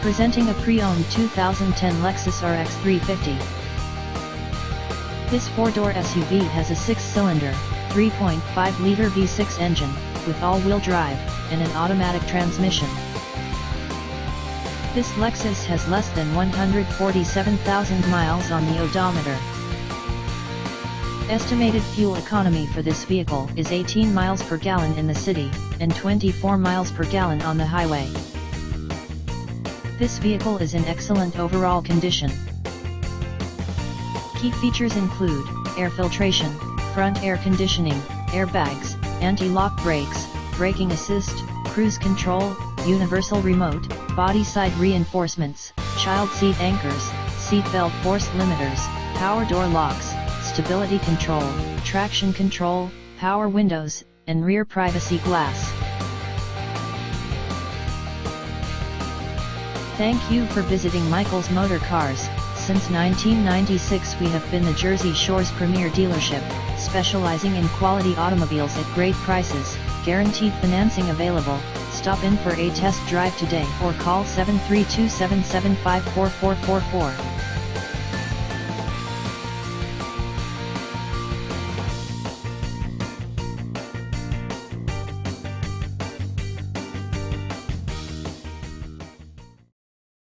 Presenting a pre-owned 2010 Lexus RX 350. This four-door SUV has a six-cylinder, 3.5-liter V6 engine, with all-wheel drive, and an automatic transmission. This Lexus has less than 147,000 miles on the odometer. Estimated fuel economy for this vehicle is 18 miles per gallon in the city, and 24 miles per gallon on the highway. This vehicle is in excellent overall condition. Key features include air filtration, front air conditioning, airbags, anti-lock brakes, braking assist, cruise control, universal remote, body side reinforcements, child seat anchors, seat belt force limiters, power door locks, stability control, traction control, power windows, and rear privacy glass. Thank you for visiting Michael's Motorcars. Since 1996 we have been the Jersey Shore's premier dealership, specializing in quality automobiles at great prices, guaranteed financing available. Stop in for a test drive today or call 732-775-4444.